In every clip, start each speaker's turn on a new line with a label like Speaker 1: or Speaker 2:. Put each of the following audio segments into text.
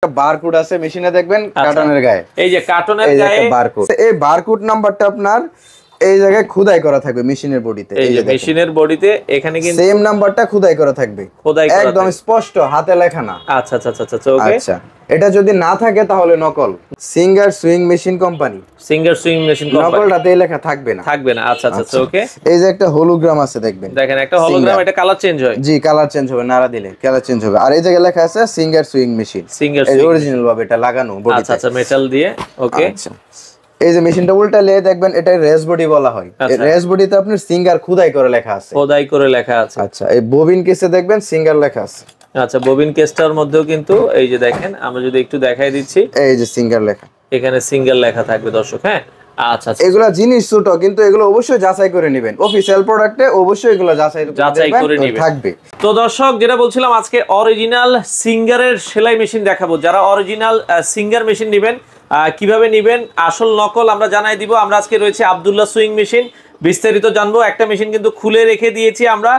Speaker 1: Barcode আছে মেশিনে দেখবেন কার্টনের গায়ে,
Speaker 2: এই যে কার্টনের গায়ে
Speaker 1: বারকোড। এই বারকোড নাম্বারটা আপনার এই জায়গায় খোদাই করা থাকবে মেশিনের বডিতে।
Speaker 2: এই যে মেশিনের বডিতে এখানে কিন্তু
Speaker 1: সেম নাম্বারটা খোদাই করা থাকবে, একদম স্পষ্ট হাতে লেখা না।
Speaker 2: আচ্ছা আচ্ছা আচ্ছা আচ্ছা ওকে।
Speaker 1: আচ্ছা, এটা যদি না থাকে তাহলে নকল। Singer sewing machine company,
Speaker 2: Singer sewing machine company,
Speaker 1: নকলটাতে লেখা থাকবে না,
Speaker 2: থাকবে না। আচ্ছা আচ্ছা ওকে।
Speaker 1: এই যে একটা হলোগ্রাম আছে দেখবেন,
Speaker 2: দেখেন একটা হলোগ্রাম, এটা কালার চেঞ্জ হয়।
Speaker 1: জি, কালার চেঞ্জ হবে, নাড়া দিলে কালার চেঞ্জ হবে। আর এই জায়গায় লেখা আছে সিঙ্গার সুইং মেশিন,
Speaker 2: সিঙ্গার
Speaker 1: এই অরিজিনাল ভাবে এটা লাগানো বডিতে।
Speaker 2: আচ্ছা আচ্ছা মেটাল দিয়ে ওকে।
Speaker 1: আচ্ছা, এই যে মেশিনটা উল্টালে দেখবেন এটা রেস বডি বলা হয়। এই রেস বডিতে আপনার সিঙ্গার খোদাই করে লেখা আছে,
Speaker 2: খোদাই করে লেখা আছে।
Speaker 1: আচ্ছা, এই ববিন কেসে দেখবেন সিঙ্গার লেখা আছে।
Speaker 2: আচ্ছা, ববিন কেসটার মধ্যেও কিন্তু এই যে দেখেন, আমরা যদি একটু দেখাই দিচ্ছি,
Speaker 1: এই যে সিঙ্গার লেখা,
Speaker 2: এখানে সিঙ্গার লেখা থাকবে দর্শক। হ্যাঁ আচ্ছা,
Speaker 1: এগুলা জিনিস ছোট, কিন্তু এগুলো অবশ্যই যাচাই করে নেবেন। অফিশিয়াল প্রোডাক্টে অবশ্যই এগুলো যাচাই করে নেবেন থাকবে।
Speaker 2: তো দর্শক, যেটা বলছিলাম, আজকে অরিজিনাল সিঙ্গারের সেলাই মেশিন দেখাবো। যারা অরিজিনাল সিঙ্গার মেশিন নেবেন, কিভাবে নেবেন, আসল নকল আমরা জানাই দিব। আমরা আজকে রয়েছে আব্দুল্লাহ সুইং মেশিন, বিস্তারিত জানবো। একটা মেশিন কিন্তু খুলে রেখে দিয়েছি আমরা,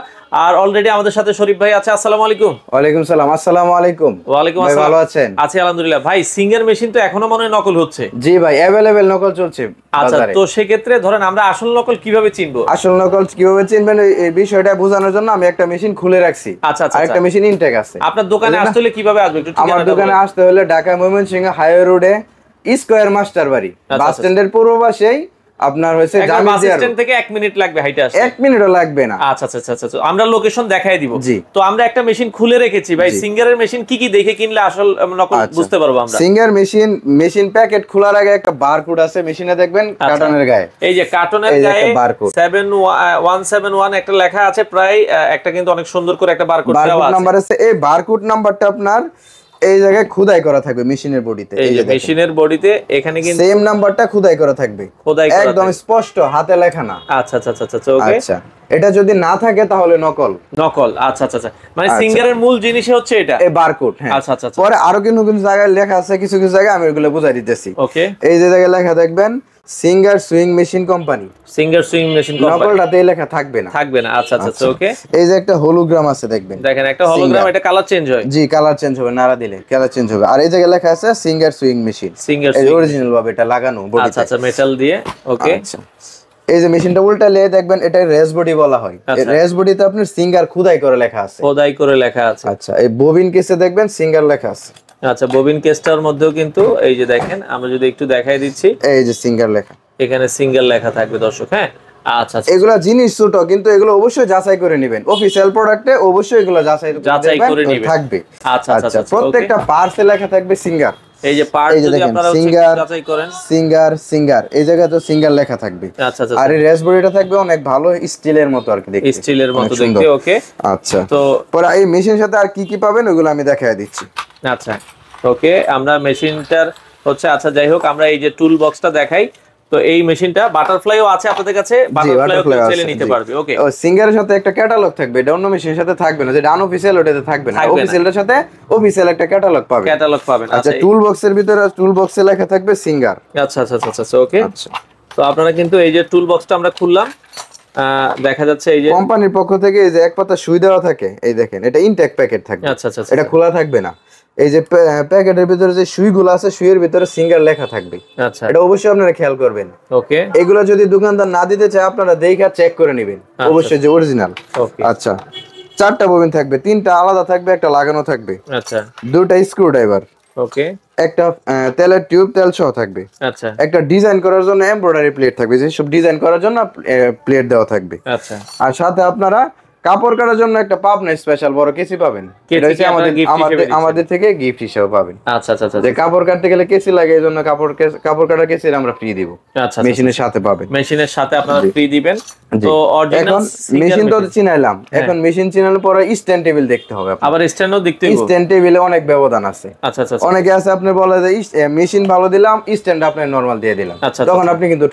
Speaker 2: আর অলরেডি আমাদের সাথে শরীফ ভাই আছে। আসসালামু আলাইকুম।
Speaker 1: ওয়ালাইকুম সালাম। আসসালামু আলাইকুম।
Speaker 2: ওয়ালাইকুম আসসালাম।
Speaker 1: ভালো আছেন?
Speaker 2: আছি আলহামদুলিল্লাহ। ভাই, সিঙ্গার মেশিন তো এখনো মনে হয় নকল হচ্ছে?
Speaker 1: জি ভাই, अवेलेबल নকল চলছে।
Speaker 2: আচ্ছা, তো সেক্ষেত্রে ধরেন আমরা আসল নকল কিভাবে চিনবো?
Speaker 1: আসল নকল কিভাবে চিনবেন এই বিষয়টা বোঝানোর জন্য আমি একটা মেশিন খুলে রাখছি।
Speaker 2: আচ্ছা আচ্ছা,
Speaker 1: একটা মেশিন ইনটেক আছে।
Speaker 2: আপনার দোকানে আসতে হলে কিভাবে আসবে একটু?
Speaker 1: আমার দোকানে আসতে হলে ঢাকা ময়মনসিংহ হাইওয়ে রোডে স্কয়ার মাস্টার বাড়ি বাস স্ট্যান্ডের পূর্ব পাশেই আপনার হইছে জামি
Speaker 2: বাস স্ট্যান্ড থেকে 1 মিনিট লাগবে হাইটে আসতে।
Speaker 1: 1 মিনিটও লাগবে না।
Speaker 2: আচ্ছা আচ্ছা আচ্ছা, আমরা লোকেশন দেখাই দিব। তো আমরা একটা মেশিন খুলে রেখেছি ভাই। সিঙ্গারের মেশিন কি কি দেখে কিনলে আসল নকল বুঝতে পারবো আমরা?
Speaker 1: সিঙ্গার মেশিন প্যাকেট খোলার আগে একটা বারকোড আছে মেশিনে দেখবেন কার্টনের গায়ে,
Speaker 2: এই যে কার্টনের গায়ে 7171 একটা লেখা আছে, প্রায় একটা কিন্তু অনেক সুন্দর করে একটা বারকোড দেওয়া আছে।
Speaker 1: নাম্বার আছে। এই বারকোড নাম্বারটা আপনার এই জায়গায় খোদাই করা থাকবে মেশিনের বডিতে।
Speaker 2: এই যে মেশিনের বডিতে এখানে কিন্তু
Speaker 1: সেম নাম্বারটা খোদাই করা থাকবে, একদম স্পষ্ট হাতে লেখা না।
Speaker 2: আচ্ছা আচ্ছা আচ্ছা আচ্ছা ওকে।
Speaker 1: আচ্ছা, এটা যদি না থাকে তাহলে নকল।
Speaker 2: আচ্ছা আচ্ছা আচ্ছা, মানে সিঙ্গারের মূল জিনিসই হচ্ছে এটা, এই বারকোড। হ্যাঁ আচ্ছা আচ্ছা। পরে
Speaker 1: আরো কিন্তু জায়গায় লেখা আছে, কিছু কিছু জায়গায় আমি এগুলো বুঝাই দিতেছি।
Speaker 2: ওকে,
Speaker 1: এই যে জায়গায় লেখা দেখবেন Singer sewing machine company,
Speaker 2: Singer sewing machine company,
Speaker 1: নকলটাতে লেখা থাকবে না,
Speaker 2: আচ্ছা আচ্ছা ওকে।
Speaker 1: এই যে একটা হলোগ্রাম আছে দেখবেন,
Speaker 2: দেখেন একটা হলোগ্রাম, এটা কালার চেঞ্জ হয়।
Speaker 1: জি, কালার চেঞ্জ হবে, নাড়া দিলে কালার চেঞ্জ হবে। আর এই জায়গায় লেখা আছে সিঙ্গার সুইং মেশিন, এই অরিজিনাল ভাবে এটা লাগানো বডিতে।
Speaker 2: আচ্ছা আচ্ছা মেটাল দিয়ে ওকে।
Speaker 1: আচ্ছা, এই যে মেশিনটা উল্টালে দেখবেন এটা রেস বডি বলা হয়। এই রেস বডিতে আপনার সিঙ্গার খোদাই করে লেখা আছে, আচ্ছা, এই ববিন কেসে দেখবেন সিঙ্গার লেখা আছে।
Speaker 2: আচ্ছা, ববিন কেসটার মধ্যেও কিন্তু এই যে দেখেন, আমরা যদি একটু দেখাই দিচ্ছি,
Speaker 1: এই যে সিঙ্গার লেখা,
Speaker 2: এখানে সিঙ্গার লেখা থাকবে দর্শক। হ্যাঁ আচ্ছা,
Speaker 1: এগুলা জিনিস ছোট, কিন্তু এগুলো অবশ্যই যাচাই করে নেবেন। অফিশিয়াল প্রোডাক্টে অবশ্যই এগুলো যাচাই করে নেবেন থাকবে।
Speaker 2: আচ্ছা আচ্ছা,
Speaker 1: প্রত্যেকটা পার্টসে লেখা থাকবে সিঙ্গার।
Speaker 2: এই যে পার্ট যদি আপনারা যাচাই করেন,
Speaker 1: সিঙ্গার এই জায়গায় তো সিঙ্গার লেখা থাকবে।
Speaker 2: আচ্ছা আচ্ছা,
Speaker 1: আর এই রেস বডিটা থাকবে অনেক ভালো স্টিলের মতো আর কি দেখতে,
Speaker 2: স্টিলের মতো দেখতে ওকে।
Speaker 1: আচ্ছা, তো পরে এই মেশিনের সাথে আর কি কি পাবেন ওগুলো আমি দেখাই দিচ্ছি।
Speaker 2: আচ্ছা ওকে, আমরা মেশিনটার হচ্ছে, আচ্ছা যাই হোক, আমরা এই যে টুল বক্সটা দেখাই। তো এই মেশিনটা বাটারফ্লাইও আছে আপনাদের কাছে, বাটারফ্লাইও চাইলে নিতে পারবে ওকে।
Speaker 1: ও সিঙ্গারের সাথে একটা ক্যাটালগ থাকবে, এটা অন্য মেশিনের সাথে থাকবে না, যেটা আনঅফিশিয়াল ওটাতে থাকবে না। অফিশিয়ালের সাথে অফিশিয়াল একটা ক্যাটালগ পাবেন। আচ্ছা, টুল বক্সের ভিতরে টুল বক্সে লেখা থাকবে সিঙ্গার।
Speaker 2: আচ্ছা আচ্ছা আচ্ছা ওকে। আচ্ছা, তো আপনারা কিন্তু এই যে টুল বক্সটা আমরা খুললাম, দেখা যাচ্ছে এই যে
Speaker 1: কোম্পানির পক্ষ থেকে এই যে এক পাতা সুই দেওয়া থাকে, এই দেখেন এটা ইনটেক প্যাকেট থাকবে।
Speaker 2: আচ্ছা আচ্ছা,
Speaker 1: এটা খোলা থাকবে না। এই যে প্যাকেটের ভিতরে যে সুইগুলো আছে, সুইয়ের ভিতরে সিঙ্গার লেখা থাকবে।
Speaker 2: আচ্ছা,
Speaker 1: এটা অবশ্যই আপনারা খেয়াল করবেন
Speaker 2: ওকে।
Speaker 1: এগুলো যদি দোকানদার না দিতে চায় আপনারা দেখে চেক করে নেবেন অবশ্যই যে অরিজিনাল।
Speaker 2: ওকে,
Speaker 1: আচ্ছা, 4টা ববিন থাকবে, 3টা আলাদা থাকবে, একটা লাগানো থাকবে।
Speaker 2: আচ্ছা,
Speaker 1: 2টা স্ক্রু ড্রাইভার,
Speaker 2: ওকে,
Speaker 1: একটা তেলের টিউব তেল সহ থাকবে।
Speaker 2: আচ্ছা,
Speaker 1: একটা ডিজাইন করার জন্য এমব্রয়ডারি প্লেট থাকবে, যে সব ডিজাইন করার জন্য প্লেট দেওয়া থাকবে।
Speaker 2: আচ্ছা,
Speaker 1: আর সাথে আপনারা কাপড় কাটার জন্য একটা পাবনা স্পেশাল বড় কেসি পাবেন, এটা হচ্ছে আমাদের থেকে গিফট হিসেবে পাবেন।
Speaker 2: আচ্ছা আচ্ছা,
Speaker 1: যে কাপড় কাটতে গেলে কেসি লাগে, এই জন্য কাপড় কাটার কেসি আমরা ফ্রি দিব।
Speaker 2: আচ্ছা,
Speaker 1: মেশিনের সাথে পাবেন,
Speaker 2: মেশিনের সাথে আপনারা ফ্রি দিবেন। তো
Speaker 1: এখন মেশিন তো চিনাইলাম, এখন মেশিন চিনানোর পরে স্ট্যান্ড টেবিল দেখতে হবে।
Speaker 2: আবার স্ট্যান্ডও দেখতে হবে,
Speaker 1: স্ট্যান্ড টেবিলে অনেক ব্যবধান আছে।
Speaker 2: আচ্ছা আচ্ছা,
Speaker 1: অনেকে আছে আপনি বলে যে মেশিন ভালো দিলাম, স্ট্যান্ড আপনি নরমাল দিয়ে দিলাম, তখন আপনি কিন্তু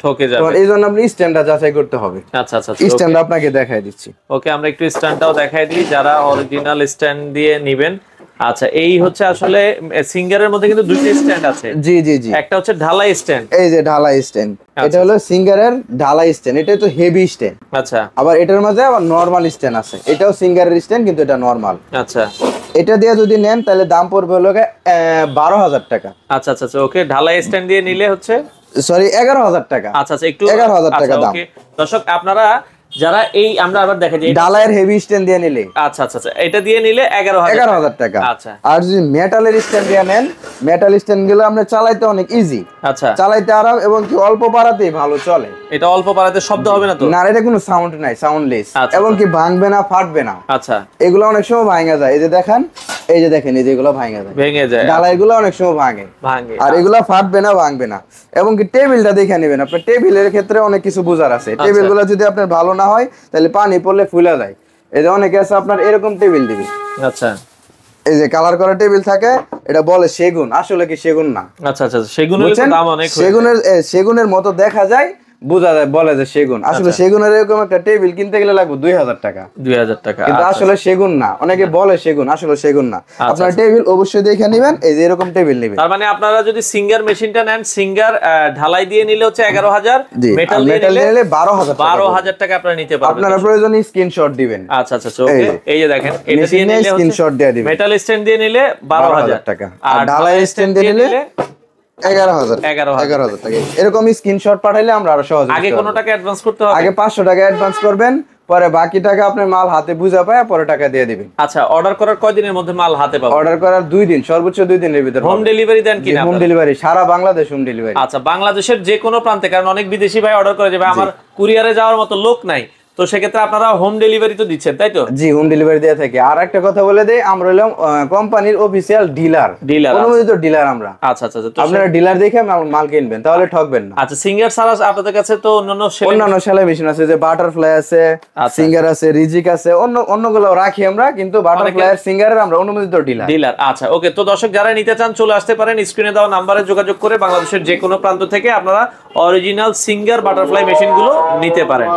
Speaker 1: ঠকে যাবেন। এই জন্য আপনি স্ট্যান্ডটা যাচাই করতে হবে।
Speaker 2: আচ্ছা আচ্ছা,
Speaker 1: স্ট্যান্ড আপনাকে দেখাই দিচ্ছি।
Speaker 2: ওকে, আমরা একটু স্ট্যান্ডটাও দেখাই দিই যারা অরিজিনাল স্ট্যান্ড দিয়ে নেবেন। আচ্ছা, এই হচ্ছে আসলে সিঙ্গারের মধ্যে কিন্তু দুইটা স্ট্যান্ড আছে।
Speaker 1: জি জি জি,
Speaker 2: একটা হচ্ছে ঢালাই স্ট্যান্ড,
Speaker 1: এই যে ঢালাই স্ট্যান্ড, এটা হলো সিঙ্গারের ঢালাই স্ট্যান্ড, এটা তো হেভি স্ট্যান্ড।
Speaker 2: আচ্ছা,
Speaker 1: আবার এটার মাঝে আবার নরমাল স্ট্যান্ড আছে, এটাও সিঙ্গারের স্ট্যান্ড কিন্তু এটা নরমাল।
Speaker 2: আচ্ছা,
Speaker 1: এটা দিয়ে যদি নেন তাহলে দাম পড়বে হলো 12,000 টাকা।
Speaker 2: আচ্ছা আচ্ছা আচ্ছা, ওকে। ঢালাই স্ট্যান্ড দিয়ে নিলে হচ্ছে
Speaker 1: সরি 11,000 টাকা।
Speaker 2: আচ্ছা আচ্ছা, একটু
Speaker 1: 11,000 টাকা দাম।
Speaker 2: ওকে দর্শক, আপনারা যারা এই আমরা আবার দেখা যায়
Speaker 1: ঢালাইয়ের হেভি স্ট্যান্ড দিয়ে নিলে,
Speaker 2: আচ্ছা আচ্ছা আচ্ছা, এটা দিয়ে নিলে
Speaker 1: 11,000 টাকা।
Speaker 2: আচ্ছা,
Speaker 1: আর যদি মেটালের স্ট্যান্ড দিয়ে নেন, মেটাল স্ট্যান্ড গুলো আমরা চালাইতে অনেক ইজি,
Speaker 2: আচ্ছা,
Speaker 1: চালাইতে আরাম এবং কি অল্প পারাতেই ভালো চলে।
Speaker 2: এটা অল্প পারাতে শব্দ হবে না তো?
Speaker 1: না, এটা কোনো সাউন্ড নাই, সাউন্ডলেস,
Speaker 2: আচ্ছা,
Speaker 1: এবং কি ভাঙবে না, ফাটবে না।
Speaker 2: আচ্ছা,
Speaker 1: এগুলো অনেক সময় ভাঙা যায়, এই যে দেখেন, এই যে দেখেন, এই যে এগুলো ভাঙা যায়,
Speaker 2: ভেঙে যায়।
Speaker 1: ঢালাইগুলো অনেক সময় ভাঙে, আর এগুলো ফাটবে না, ভাঙবে না। এবং কি টেবিলটা দেখে নেবেন, আপনার টেবিলের ক্ষেত্রে অনেক কিছু বোঝার আছে। টেবিলগুলো যদি আপনার ভালো না হয় তাহলে পানি পড়লে ফুলে যায়। এই যে অনেকে আছে আপনার এরকম টেবিল দিবে,
Speaker 2: আচ্ছা,
Speaker 1: এই যে কালার করা টেবিল থাকে, এটা বলে সেগুন, আসলে কি সেগুন না।
Speaker 2: আচ্ছা আচ্ছা, সেগুনের দাম অনেক,
Speaker 1: সেগুনের মতো দেখা যায়, বোঝা যায়, বলে যে সেগুন। আসলে সেগুনের এরকম একটা টেবিল কিনতে গেলে লাগবে 2,000 টাকা,
Speaker 2: 2,000 টাকা,
Speaker 1: কিন্তু আসলে সেগুন না। অনেকে বলে সেগুন, আসলে সেগুন না। আপনার টেবিল অবশ্যই দেখে নেবেন, এই যে এরকম টেবিল নেবেন।
Speaker 2: তার মানে আপনারা যদি সিঙ্গার মেশিনটা নেন, সিঙ্গার ঢালাই দিয়ে নিলে হচ্ছে 11,000, মেটাল দিয়ে নিলে 12,000 টাকা আপনারা নিতে পারবেন।
Speaker 1: আপনারা প্রয়োজনে স্ক্রিনশট দিবেন।
Speaker 2: আচ্ছা আচ্ছা, ওকে। এই যে দেখেন, এটা দিয়ে নিলে
Speaker 1: স্ক্রিনশট দিয়ে দিবেন।
Speaker 2: মেটাল স্ট্যান্ড দিয়ে নিলে 12,000
Speaker 1: টাকা, আর ঢালাই স্ট্যান্ড দিয়ে নিলে 11,000 টাকা। এরকম স্ক্রিনশট পাঠাইলে আমরা আরো সহজে।
Speaker 2: আগে কোন টাকা অ্যাডভান্স করতে হবে?
Speaker 1: আগে 500 টাকা অ্যাডভান্স করবেন, পরে বাকি টাকা আপনি মাল হাতে বুঝা পায় পরে টাকা দিয়ে দিবেন।
Speaker 2: আচ্ছা, অর্ডার করার কয়দিনের মধ্যে মাল হাতে পাবো?
Speaker 1: অর্ডার করার 2 দিন, সর্বোচ্চ 2 দিনের ভিতরে।
Speaker 2: হোম ডেলিভারি দেন কিনা?
Speaker 1: হোম ডেলিভারি, সারা বাংলাদেশ হোম ডেলিভারি।
Speaker 2: আচ্ছা, বাংলাদেশের যে কোনো প্রান্তে, কারণ অনেক বিদেশি ভাই অর্ডার করে যাবে, আমার কুরিয়ারে যাওয়ার মতো লোক নাই, তো সেক্ষেত্রে আপনারা হোম ডেলিভারি তো দিচ্ছেন, তাই তো?
Speaker 1: জি, হোম ডেলিভারি দেয়া থাকে। আর একটা কথা বলে দেই, আমরা হলাম কোম্পানির অফিশিয়াল ডিলার, অনুমোদিত ডিলার আমরা।
Speaker 2: আচ্ছা আচ্ছা,
Speaker 1: আপনারা ডিলার দেখে মাল কিনবেন, তাহলে ঠকবেন না।
Speaker 2: আচ্ছা, সিঙ্গার ছাড়া আপনাদের কাছে তো অন্যান্য
Speaker 1: সেলাই মেশিন আছে, যে বাটারফ্লাই আছে, সিঙ্গার আছে, রিজিক আছে, অন্যগুলো রাখি আমরা, কিন্তু বাটারফ্লাই আর সিঙ্গারের আমরা অনুমোদিত ডিলার।
Speaker 2: আচ্ছা, ওকে। তো দর্শক, যারা নিতে চান চলে আসতে পারেন, স্ক্রিনে দেওয়া নাম্বারে যোগাযোগ করে বাংলাদেশের যে কোনো প্রান্ত থেকে আপনারা অরিজিনাল সিঙ্গার বাটারফ্লাই মেশিনগুলো নিতে পারেন।